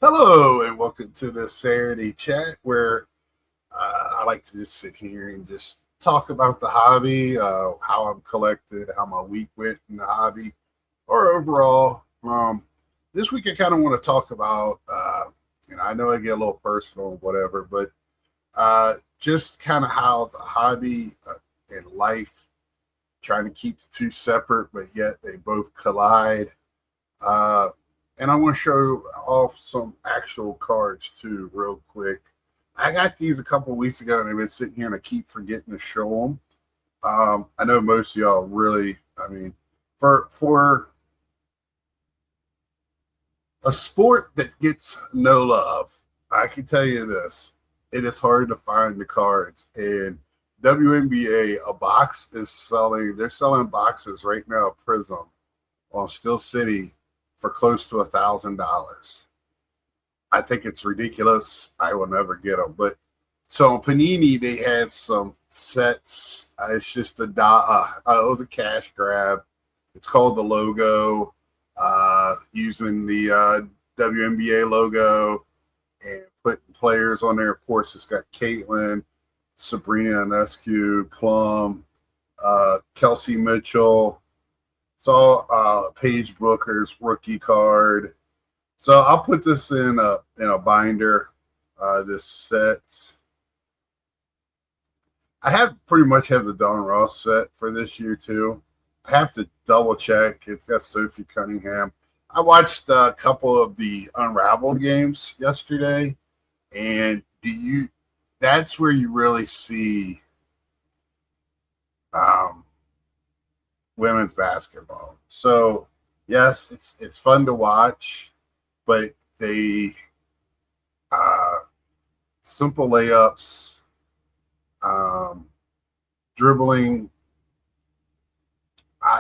Hello and welcome to the Saturday chat where I like to just sit here and just talk about the hobby, how I'm collected, how my week went in the hobby, or overall. This week I kind of want to talk about, I know I get a little personal, whatever, but just kind of how the hobby and life, trying to keep the two separate, but yet they both collide. Uh, and I want to show off some actual cards too, real quick. I got these a couple weeks ago, and they've been sitting here, and I keep forgetting to show them. I know most of y'all really, for a sport that gets no love, I can tell you this: it is hard to find the cards. And WNBA, a box is selling. They're selling boxes right now, Prism on Steel City for close to $1,000. I think it's ridiculous. I will never get them. But so on Panini, they had some sets. It's just it was a cash grab. It's called the logo, using the WNBA logo and putting players on there. Of course, it's got Caitlin, Sabrina Ionescu, Plum, Kelsey Mitchell. So Paige Booker's rookie card. So I'll put this in a binder. This set. I pretty much have the Don Ross set for this year too. I have to double check. It's got Sophie Cunningham. I watched a couple of the Unraveled games yesterday, and that's where you really see women's basketball. So yes, it's fun to watch, but they simple layups, dribbling.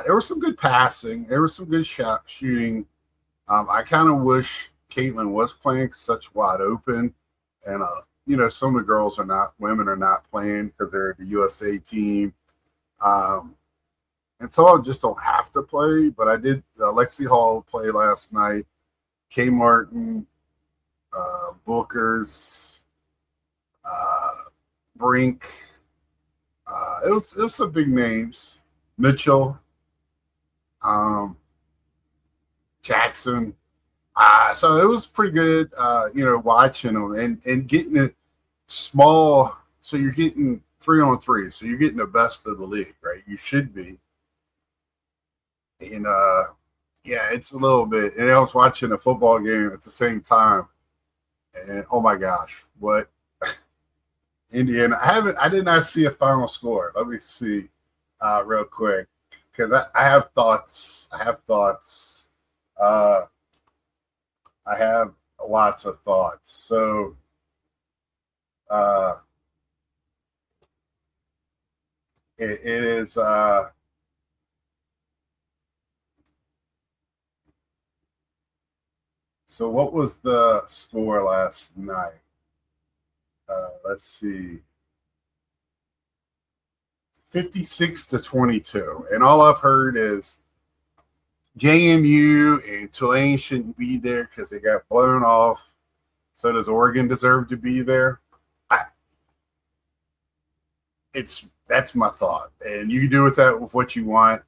There was some good passing. There was some good shooting. I kind of wish Caitlin was playing such wide open, and some of the women are not playing because they're the USA team. And some of them just don't have to play. But I did. Lexi Hall play last night. K. Martin, Bookers, Brink. It was some big names. Mitchell, Jackson. So it was pretty good, watching them and getting it small. So you're getting 3-on-3. So you're getting the best of the league, right? You should be. And yeah, it's a little bit. And I was watching a football game at the same time, and oh my gosh, what Indiana! I did not see a final score. Let me see, real quick, because I have thoughts. I have thoughts. I have lots of thoughts. So, it is. So what was the score last night? Let's see. 56-22. And all I've heard is JMU and Tulane shouldn't be there because they got blown off. So does Oregon deserve to be there? That's my thought. And you can do with that with what you want.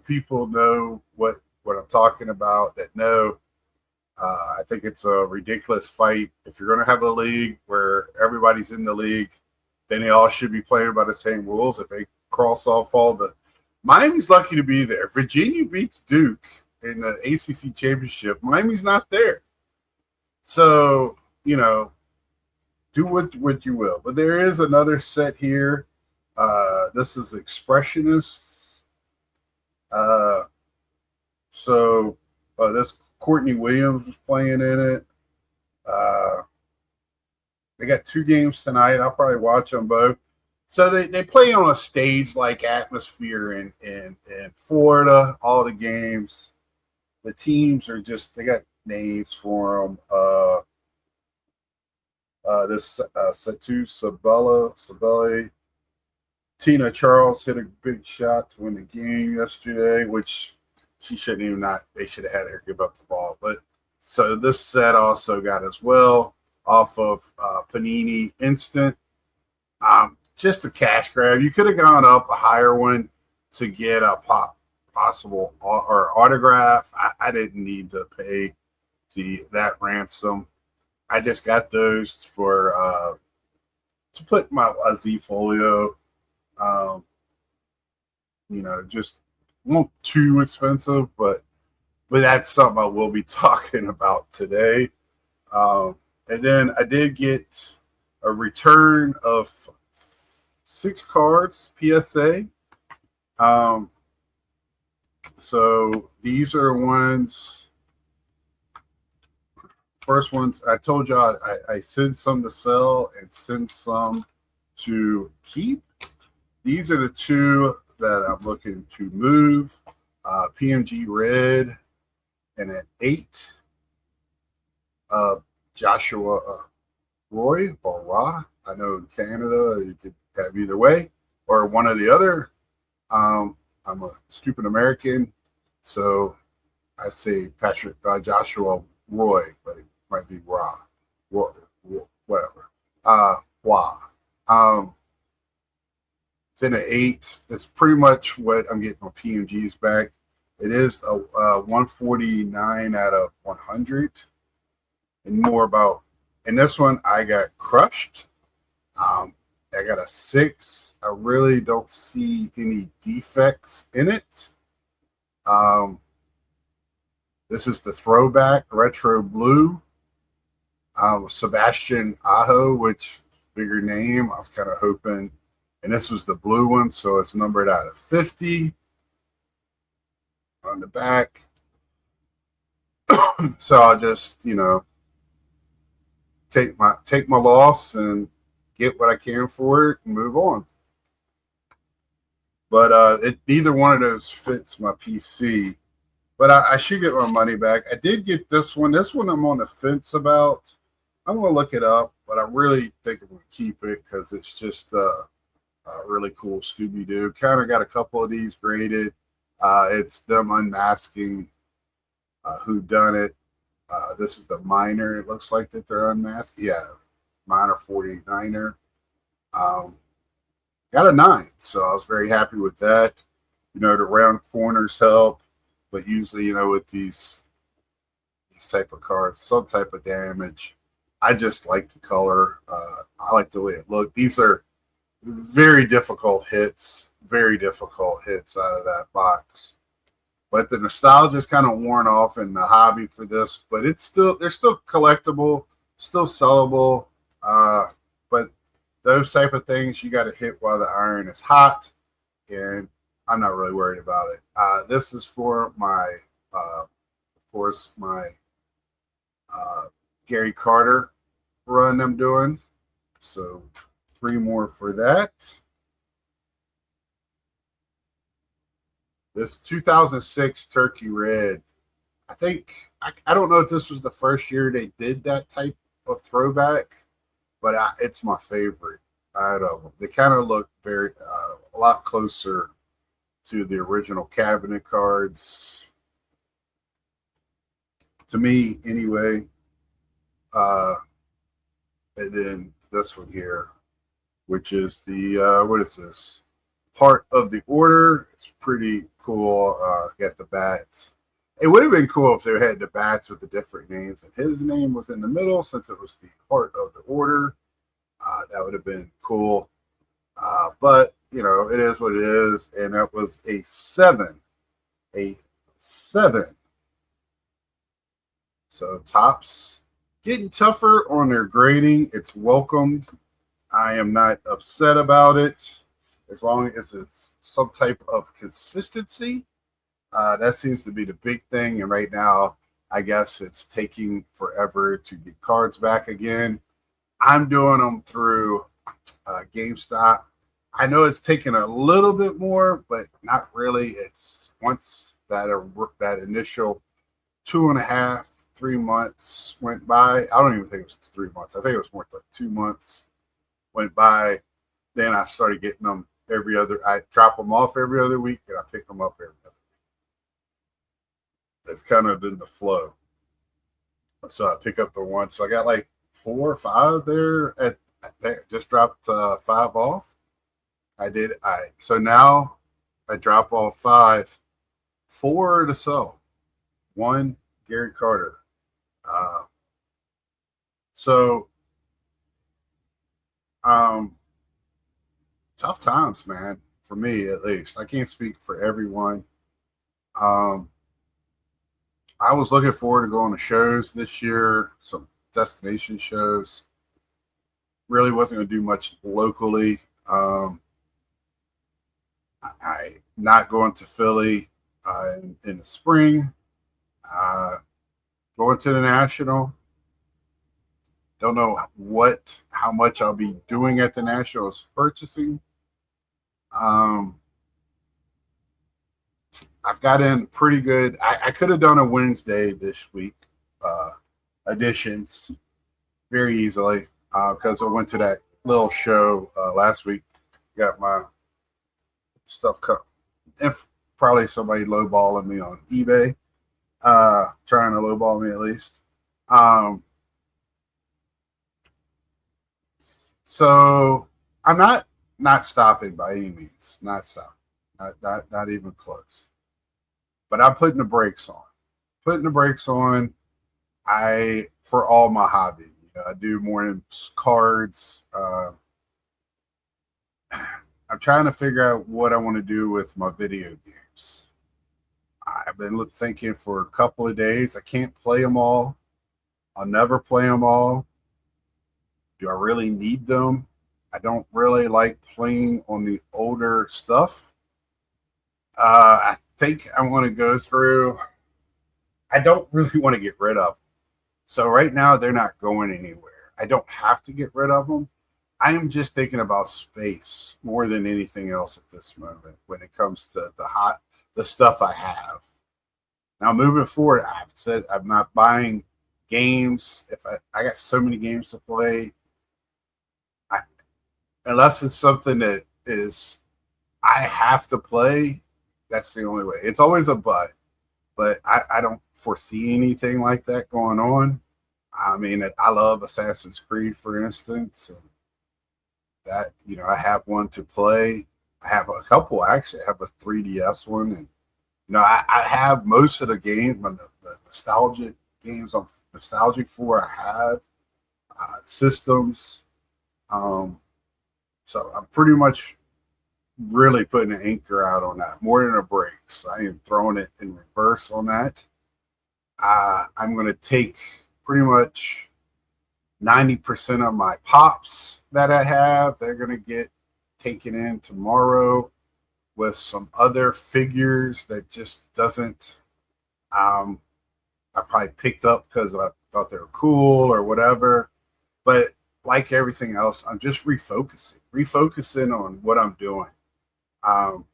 People know what I'm talking about that know. I think it's a ridiculous fight. If you're going to have a league where everybody's in the league, then they all should be playing by the same rules. If they cross off Miami's lucky to be there. Virginia beats Duke in the ACC championship. Miami's not there. So, do what you will. But there is another set here. This is Expressionists. This Courtney Williams was playing in it. They got 2 games tonight. I'll probably watch them both. So they play on a stage-like atmosphere in Florida, all the games. The teams are they got names for them. Satu Sabelli. Tina Charles hit a big shot to win the game yesterday, which they should have had her give up the ball. But So this set also got as well off of Panini Instant. Just a cash grab. You could have gone up a higher one to get a possible or autograph. I didn't need to pay that ransom. I just got those for to put my Z folio. Just not too expensive, but that's something I will be talking about today. And then I did get a return of 6 cards, PSA. So these are ones, first ones, I told y'all I send some to sell and send some to keep. These are the 2 that I'm looking to move. PMG Red and an 8. Joshua Roy or Ra. I know in Canada you could have either way or one or the other. I'm a stupid American, so I say Joshua Roy, but it might be Ra. Whatever. Wa. It's in an 8. That's pretty much what I'm getting my PMGs back. It is a 149 out of 100. And more about, in this one, I got crushed. I got a 6. I really don't see any defects in it. This is the throwback retro blue. Sebastian Aho, which bigger name. I was kind of hoping, and this was the blue one, so it's numbered out of 50 on the back. So I'll just, take my loss and get what I can for it and move on. But neither one of those fits my PC. But I should get my money back. I did get this one. This one I'm on the fence about. I'm going to look it up, but I really think I'm going to keep it because it's just a really cool Scooby-Doo. Kind of got a couple of these graded. It's them unmasking who done it. This is the minor. It looks like that they're unmasked. Yeah, minor 49er. Got a 9, so I was very happy with that. The round corners help, but usually, with these type of cards, some type of damage. I just like the color. I like the way it looked. These are very difficult hits out of that box. But the nostalgia is kind of worn off in the hobby for this, but they're still collectible, still sellable. But those type of things you got to hit while the iron is hot, and I'm not really worried about it. This is for my, of course, my Gary Carter run I'm doing. So 3 more for that. This 2006 Turkey Red, I think, I don't know if this was the first year they did that type of throwback, but it's my favorite out of them. They kind of look a lot closer to the original cabinet cards, to me anyway. And then this one here, which is the, what is this? Part of the order. It's pretty cool. Got the bats. It would have been cool if they had the bats with the different names and his name was in the middle, since it was the part of the order. That would have been cool. But it is what it is, and that was a 7. A 7. So Topps getting tougher on their grading. It's welcomed. I am not upset about it. As long as it's some type of consistency, that seems to be the big thing. And right now, I guess it's taking forever to get cards back again. I'm doing them through GameStop. I know it's taking a little bit more, but not really. It's once that initial 2.5, 3 months went by. I don't even think it was 3 months. I think it was more like 2 months went by. Then I started getting them every other. I drop them off every other week, and I pick them up every other week. That's kind of been the flow. So I pick up the one. So I got like 4 or 5 there. I just dropped 5 off. I did. So now I drop off 5, 4 to sell. One Gary Carter. Uh, so um, tough times, man. For me, at least. I can't speak for everyone. Um, I was looking forward to going to shows this year, some destination shows. Really wasn't going to do much locally. I not going to Philly in the spring. Uh, Going to the National. Don't know how much I'll be doing at the National is purchasing. Um, I've got in pretty good. I could have done a Wednesday this week editions very easily because I went to that little show last week. Got my stuff cut. If probably somebody lowballing me on eBay, trying to lowball me at least. So I'm not stopping by any means. Not stopping. Not even close. But I'm putting the brakes on. Putting the brakes on. I for all my hobby. I do more than cards. I'm trying to figure out what I want to do with my video games. I've been thinking for a couple of days. I can't play them all. I'll never play them all. Do I really need them? I don't really like playing on the older stuff. I think I want to go through. I don't really want to get rid of them. So right now they're not going anywhere. I don't have to get rid of them. I am just thinking about space more than anything else at this moment when it comes to the stuff I have. Now moving forward, I've said I'm not buying games. If I got so many games to play, unless it's something that is I have to play, that's the only way. It's always a but I don't foresee anything like that going on. I mean, I love Assassin's Creed, for instance, and that I have one to play. I have a couple actually. I have a 3DS one, and I have most of the games, the nostalgic games I'm nostalgic for. I have systems, so I'm pretty much really putting an anchor out on that more than a brakes. I am throwing it in reverse on that. I'm going to take pretty much 90% of my pops that I have. They're going to get taken in tomorrow with some other figures that just doesn't. I probably picked up because I thought they were cool or whatever. But like everything else, I'm just refocusing on what I'm doing. Um,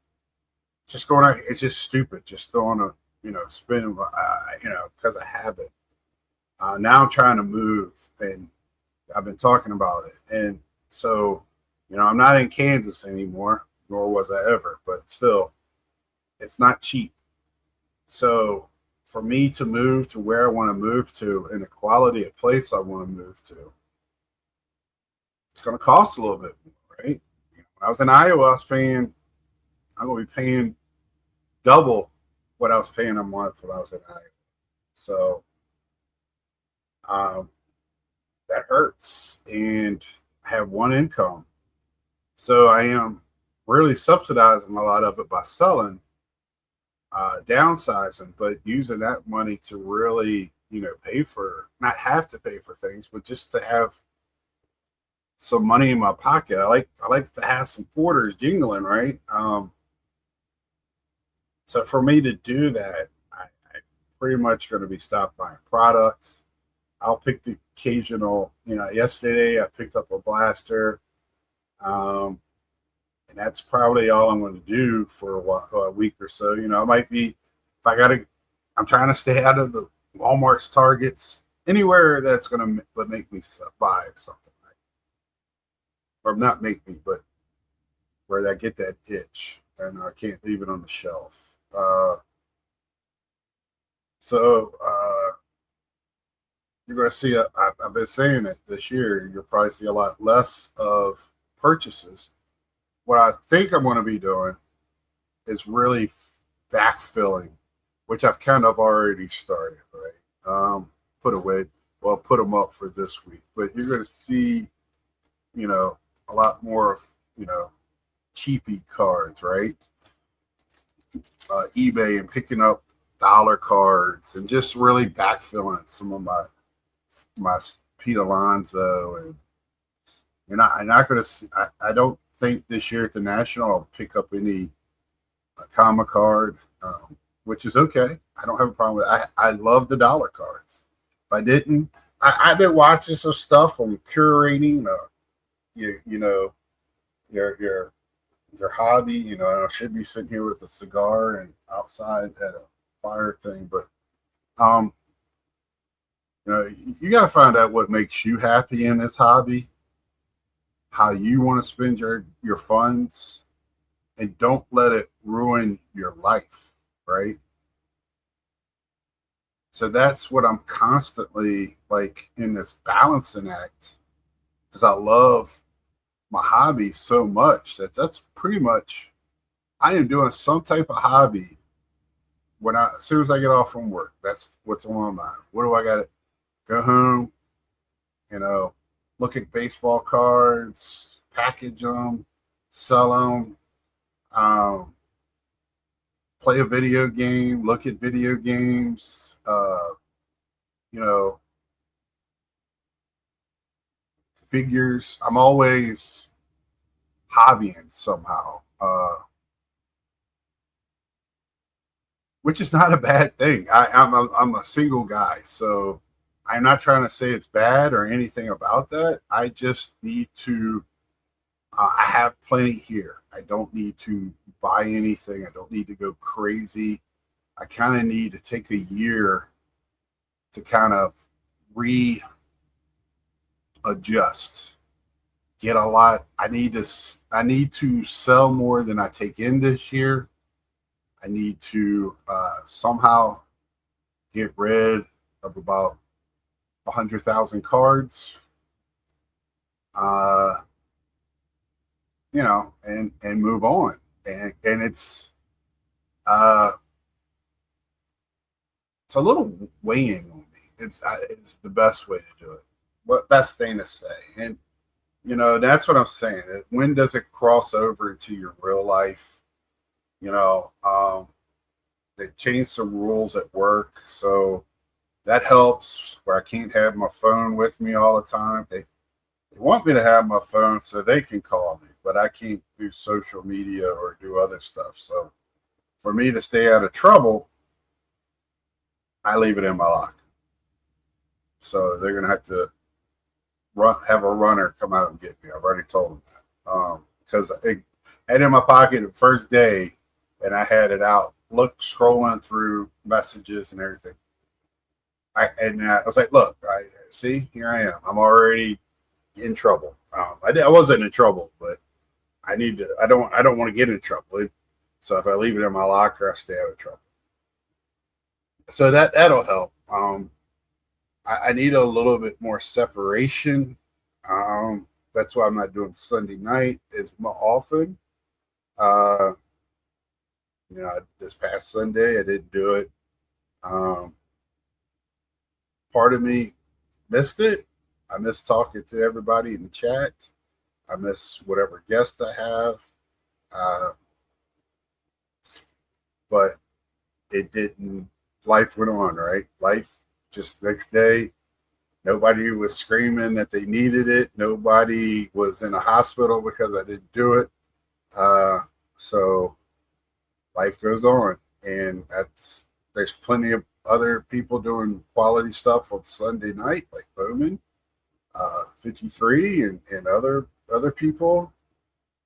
just going out, it's just stupid. Just throwing spinning, because I have it. Now I'm trying to move, and I've been talking about it. And so, I'm not in Kansas anymore, nor was I ever, but still, it's not cheap. So for me to move to where I want to move to and the quality of place I want to move to, it's going to cost a little bit more, right? When I was in Iowa, I'm going to be paying double what I was paying a month when I was in Iowa. So um, that hurts. And I have one income. So I am really subsidizing a lot of it by selling, downsizing, but using that money to really, not have to pay for things, but just to have some money in my pocket. I like to have some quarters jingling, right? So for me to do that, I pretty much going to be stopped buying products. I'll pick the occasional, yesterday I picked up a blaster. Um, and that's probably all I'm going to do for a week or so. I might be, if I got to, I'm trying to stay out of the Walmart's, Targets, anywhere that's going to make me buy something, right? Or not make me, but where I get that itch and I can't leave it on the shelf. So you're going to see, I've been saying it this year, you'll probably see a lot less of purchases. What I think I'm going to be doing is really backfilling, which I've kind of already started, right? Put away, well, put them up for this week, but you're going to see, a lot more of, cheapy cards, right? eBay and picking up dollar cards and just really backfilling some of my Pete Alonso, and I'm not going to see. I don't think this year at the National I'll pick up any comma card, which is okay. I don't have a problem with it. I love the dollar cards. If I didn't, I've been watching some stuff on curating, your hobby. I should be sitting here with a cigar and outside at a fire thing, but you got to find out what makes you happy in this hobby, how you want to spend your funds, and don't let it ruin your life, right? So that's what I'm constantly like in this balancing act, because I love my hobby so much that's pretty much, I am doing some type of hobby as soon as I get off from work. That's what's on my mind. What do I got to go home, look at baseball cards, package them, sell them, play a video game, look at video games, figures. I'm always hobbying somehow, which is not a bad thing. I'm a single guy, so I'm not trying to say it's bad or anything about that. I just need to, I have plenty here. I don't need to buy anything. I don't need to go crazy. I kind of need to take a year to kind of readjust. Get a lot. I need to sell more than I take in this year. I need to somehow get rid of about 100,000 cards, and move on. And it's a little weighing on me. It's the best way to do it. What best thing to say? And that's what I'm saying. When does it cross over into your real life? They changed some rules at work, so that helps, where I can't have my phone with me all the time. They want me to have my phone so they can call me, but I can't do social media or do other stuff. So for me to stay out of trouble, I leave it in my locker. So they're going to have to have a runner come out and get me. I've already told them that, because I had it in my pocket the first day, and I had it out, scrolling through messages and everything. I was like, look, see, here I am. I'm already in trouble. I wasn't in trouble, but I don't want to get in trouble. So if I leave it in my locker, I stay out of trouble. So that'll help. I need a little bit more separation. That's why I'm not doing Sunday night as often. This past Sunday I didn't do it. Part of me missed it. I miss talking to everybody in the chat. I miss whatever guest I have. But it didn't. Life went on, right? Life just next day. Nobody was screaming that they needed it. Nobody was in a hospital because I didn't do it. So life goes on, and there's plenty of other people doing quality stuff on Sunday night, like Bowman, 53, and other people.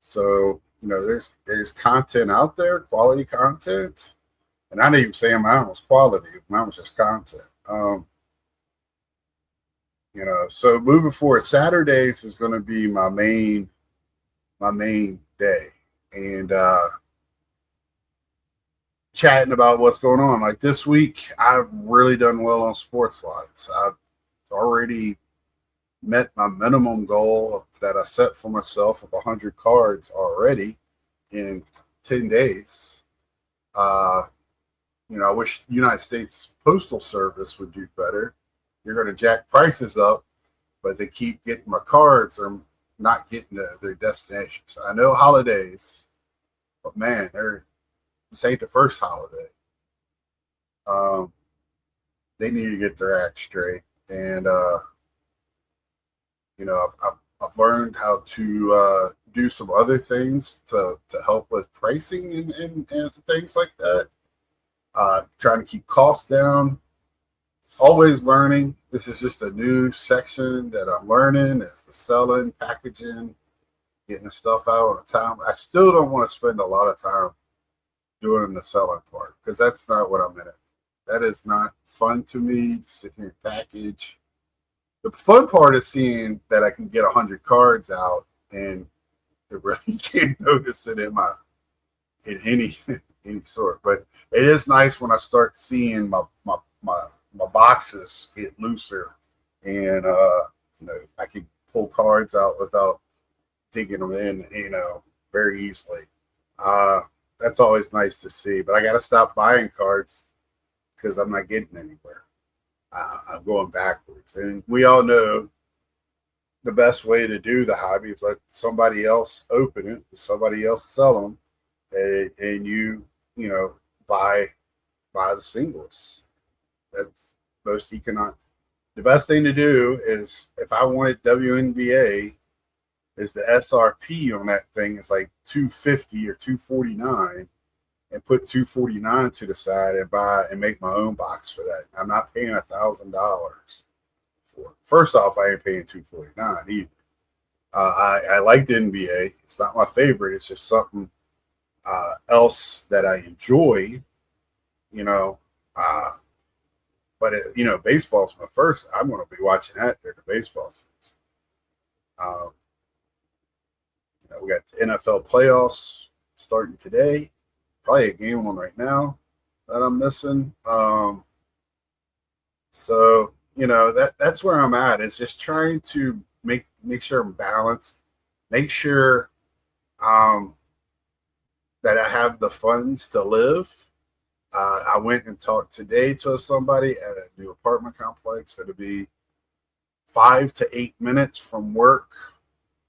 So there's content out there, quality content, and I didn't even say mine was quality. Mine was just content. So moving forward, Saturdays is going to be my main day, and chatting about what's going on. Like this week, I've really done well on sports lines. I've already met my minimum goal that I set for myself of 100 cards already in 10 days. I wish United States Postal Service would do better. You're going to jack prices up, but they keep getting my cards or not getting to their destinations. I know holidays, but man, this ain't the first holiday. They need to get their act straight. And, I've learned how to do some other things to help with pricing and things like that. Trying to keep costs down. Always learning. This is just a new section that I'm learning. It's the selling, packaging, getting the stuff out on time. I still don't want to spend a lot of time doing the selling part because that's not what I'm in it. That is not fun to me to sit here and package. The fun part is seeing that I can get 100 cards out and it really can't notice it in any sort. But it is nice when I start seeing my boxes get looser and I can pull cards out without digging them in, very easily. That's always nice to see. But I got to stop buying cards because I'm not getting anywhere. I'm going backwards. And we all know the best way to do the hobby is let somebody else open it, somebody else sell them, and you buy the singles. That's most economic. The best thing to do is if I wanted WNBA, is the SRP on that thing is like $250 or $249, and put $249 to the side and buy and make my own box for that. I'm not paying $1,000 for it. First off, I ain't paying $249 either. I like the NBA. It's not my favorite. It's just something else that I enjoy. But baseball's my first. I'm going to be watching that during the baseball season. We got the NFL playoffs starting today. Probably a game on right now that I'm missing. So that's where I'm at. It's just trying to make sure I'm balanced, make sure that I have the funds to live. I went and talked today to somebody at a new apartment complex. It'll be 5 to 8 minutes from work,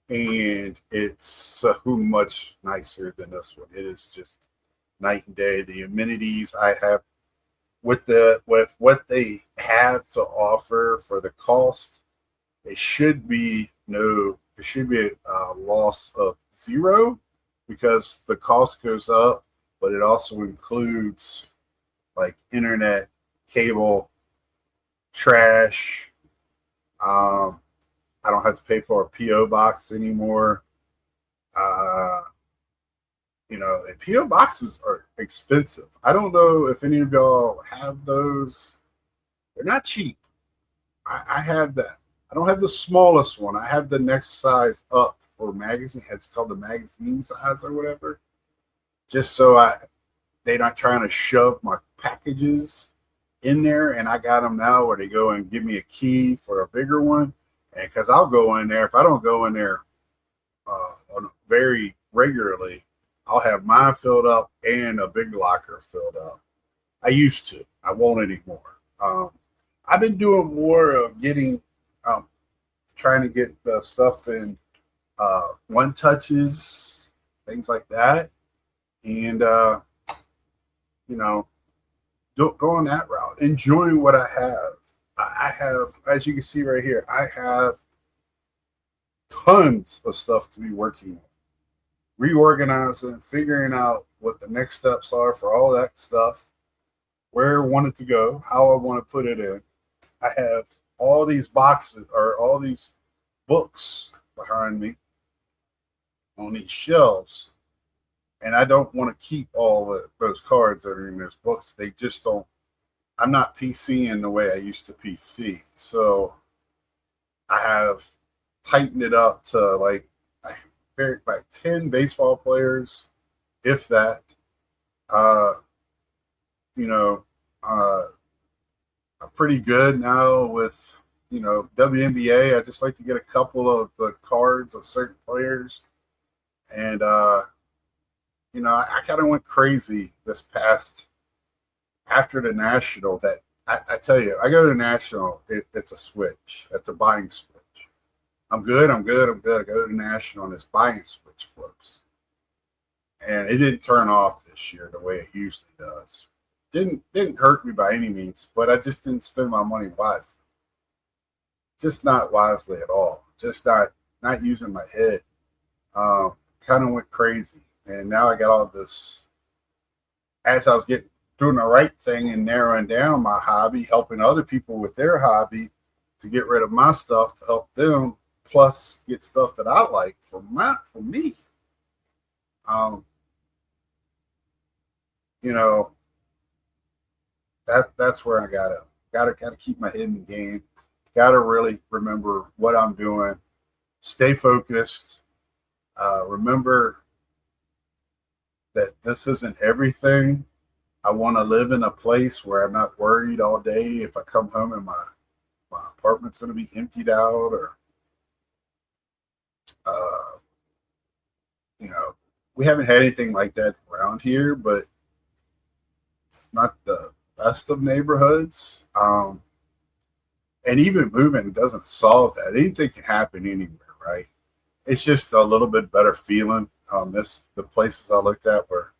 and it's so much nicer than this one. It is just night and day. The amenities I have with what they have to offer for the cost, it should be a loss of zero because the cost goes up, but it also includes like internet, cable, trash. I don't have to pay for a PO box anymore. And PO boxes are expensive. I don't know if any of y'all have those. They're not cheap. I have that. I don't have the smallest one. I have the next size up for magazine. It's called the magazine size or whatever. Just so they're not trying to shove my packages in there. And I got them now where they go and give me a key for a bigger one. And because I'll go in there, if I don't go in there very regularly, I'll have mine filled up and a big locker filled up. I used to. I won't anymore. I've been doing more of trying to get the stuff in one touches, things like that. And, going that route, enjoying what I have. I have, as you can see right here, I have tons of stuff to be working on. Reorganizing, figuring out what the next steps are for all that stuff, where I want it to go, how I want to put it in. I have all these boxes or all these books behind me on these shelves, and I don't want to keep all those cards that are in those books. They just don't. I'm not PCing the way I used to PC, so I have tightened it up to like 10 baseball players, if that. I'm pretty good now with WNBA. I just like to get a couple of the cards of certain players. And, I kind of went crazy this past after the National that I tell you, I go to the National, it's a switch. It's a buying switch. I'm good. I go to the National and this buying switch flips. And it didn't turn off this year the way it usually does. Didn't hurt me by any means, but I just didn't spend my money wisely. Just not wisely at all. Just not using my head. Kind of went crazy. And now I got all this, as I was doing the right thing and narrowing down my hobby, helping other people with their hobby to get rid of my stuff to help them, plus get stuff that I like for me. That's where I gotta keep my head in the game. Gotta really remember what I'm doing. Stay focused. Remember that this isn't everything. I want to live in a place where I'm not worried all day if I come home and my apartment's going to be emptied out, or we haven't had anything like that around here, but it's not the best of neighborhoods. And even moving doesn't solve that. Anything can happen anywhere, right? It's just a little bit better feeling. The places I looked at were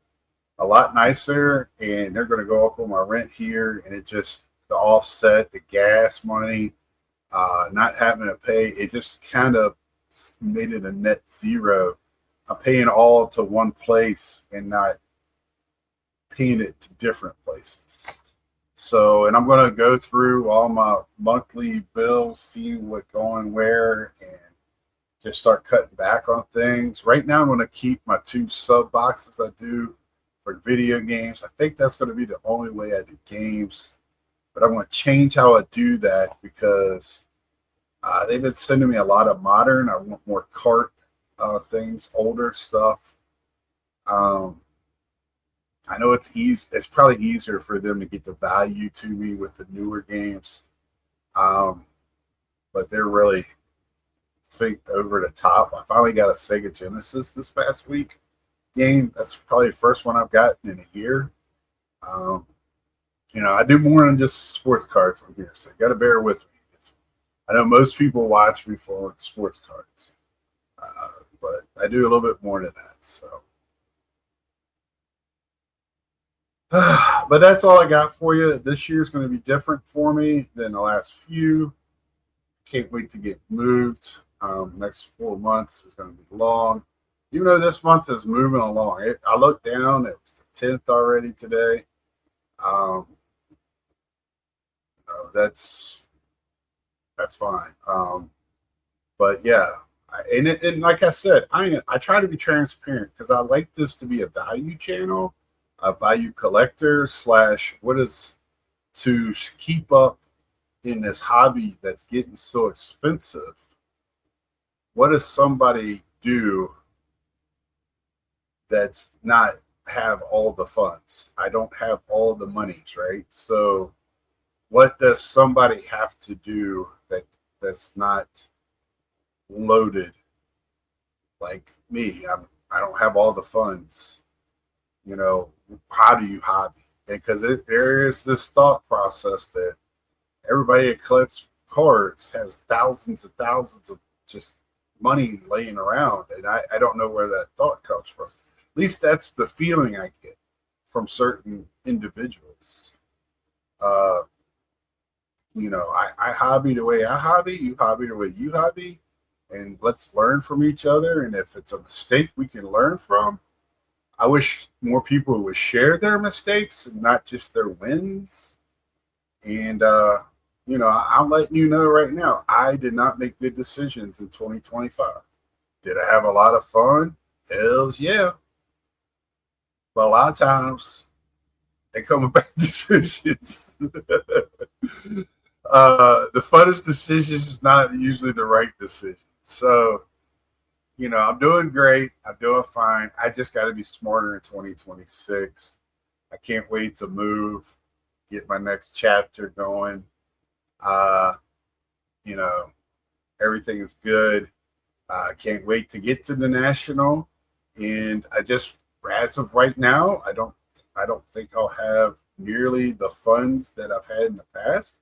a lot nicer, and they're going to go up on my rent here, and it just the offset, the gas money, not having to pay, it just kind of made it a net zero. I'm paying all to one place and not paying it to different places. So, and I'm going to go through all my monthly bills, see what going where, and just start cutting back on things. Right now, I'm going to keep my 2 sub boxes I do for video games. I think that's going to be the only way I do games. But I'm going to change how I do that because they've been sending me a lot of modern. I want more cart things, older stuff. I know it's easy. It's probably easier for them to get the value to me with the newer games. But they're really over the top. I finally got a Sega Genesis this past week game. That's probably the first one I've gotten in a year. I do more than just sports cards on here, so you got to bear with me. I know most people watch me for sports cards, but I do a little bit more than that. So, but that's all I got for you. This year is going to be different for me than the last few. Can't wait to get moved. Next 4 months is going to be long. Even though this month is moving along, I looked down. It was the 10th already today. That's fine. But yeah, and like I said, I try to be transparent because I like this to be a value channel, a value collector / what is to keep up in this hobby that's getting so expensive. What does somebody do that's not have all the funds? I don't have all the monies, right? So what does somebody have to do that's not loaded like me? I don't have all the funds. How do you hobby? Because there is this thought process that everybody that collects cards has thousands and thousands of just money laying around, and I don't know where that thought comes from. At least that's the feeling I get from certain individuals. I hobby the way I hobby, you hobby the way you hobby, and let's learn from each other. And if it's a mistake we can learn from, I wish more people would share their mistakes and not just their wins. And I'm letting you know right now, I did not make good decisions in 2025. Did I have a lot of fun? Hells yeah. But a lot of times they come with bad decisions. The funnest decision is not usually the right decision. So, I'm doing great. I'm doing fine. I just got to be smarter in 2026. I can't wait to move, get my next chapter going. you know, everything is good. I can't wait to get to the national, and as of right now, I don't think I'll have nearly the funds that I've had in the past.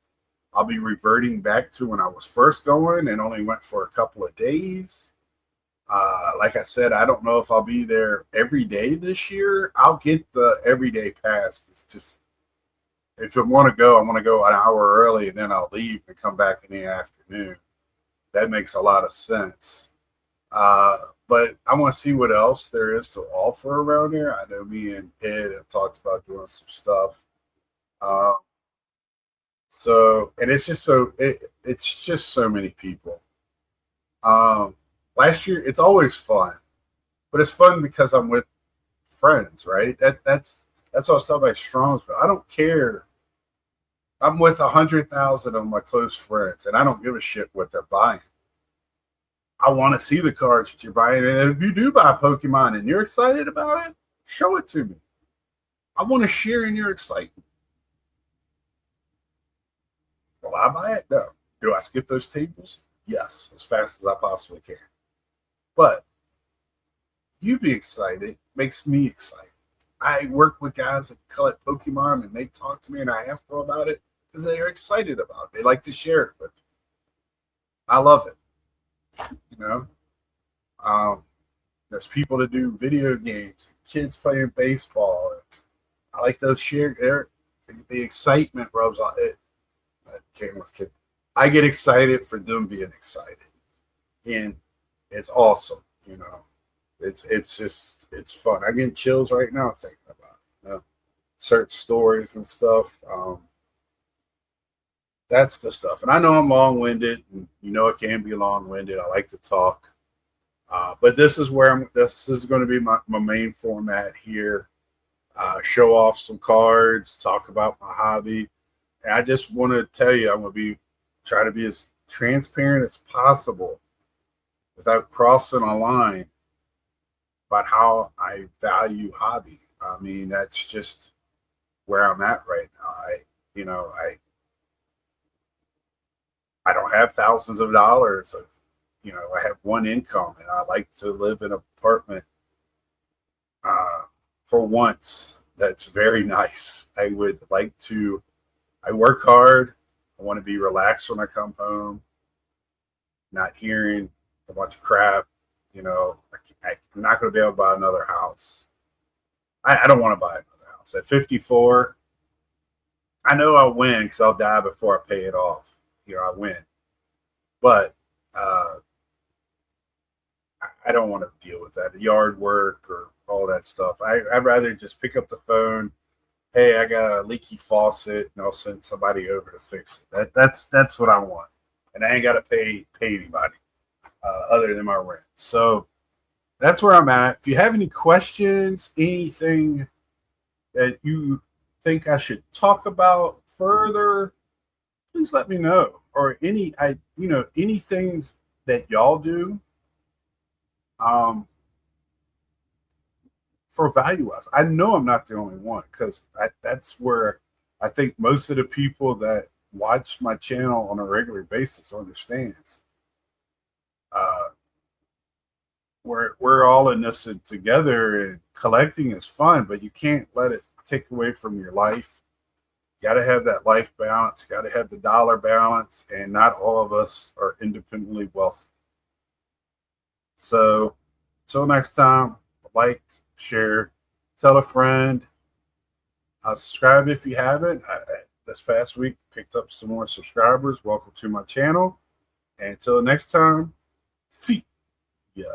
I'll be reverting back to when I was first going and only went for a couple of days. Like I said, I don't know if I'll be there every day this year. I'll get the everyday pass. It's just, if I want to go an hour early and then I'll leave and come back in the afternoon. That makes a lot of sense. But I want to see what else there is to offer around here. I know me and Ed have talked about doing some stuff. Uh, and it's just so many people. Last year, it's always fun, but it's fun because I'm with friends, right? That's what I was talking about Strongsville. I don't care. I'm with 100,000 of my close friends, and I don't give a shit what they're buying. I want to see the cards that you're buying, and if you do buy Pokemon and you're excited about it, show it to me. I want to share in your excitement. Will I buy it? No. Do I skip those tables? Yes, as fast as I possibly can. But you be excited makes me excited. I work with guys that collect Pokemon, and they talk to me, and I ask them about it because they are excited about it. They like to share it with me. I love it. You know, there's people that do video games, kids playing baseball. I like to share the excitement rubs on it. I get excited for them being excited, and it's awesome. You know, it's fun. I'm getting chills right now thinking about it. You know, certain stories and stuff. That's the stuff. And I know I'm long-winded, and you know it can be long-winded. I like to talk. But this is this is going to be my main format here. Show off some cards, talk about my hobby. And I just want to tell you, I'm going to try to be as transparent as possible without crossing a line about how I value hobby. I mean, that's just where I'm at right now. I don't have thousands of dollars of, I have one income, and I like to live in an apartment for once. That's very nice. I work hard. I want to be relaxed when I come home, not hearing a bunch of crap. I'm not going to be able to buy another house. I don't want to buy another house. At 54, I know I'll win because I'll die before I pay it off. I win. But I don't want to deal with that, the yard work or all that stuff. I'd rather just pick up the phone. Hey, I got a leaky faucet, and I'll send somebody over to fix it. That's what I want, and I ain't got to pay anybody other than my rent. So that's where I'm at. If you have any questions, anything that you think I should talk about further, please let me know. Or any things that y'all do for value wise. I know I'm not the only one, because that's where I think most of the people that watch my channel on a regular basis understands. We're all in this together, and collecting is fun, but you can't let it take away from your life. You got to have that life balance. You got to have the dollar balance, and not all of us are independently wealthy. So, until next time, like, share, tell a friend, subscribe if you haven't. This past week, picked up some more subscribers. Welcome to my channel. And until next time, see ya.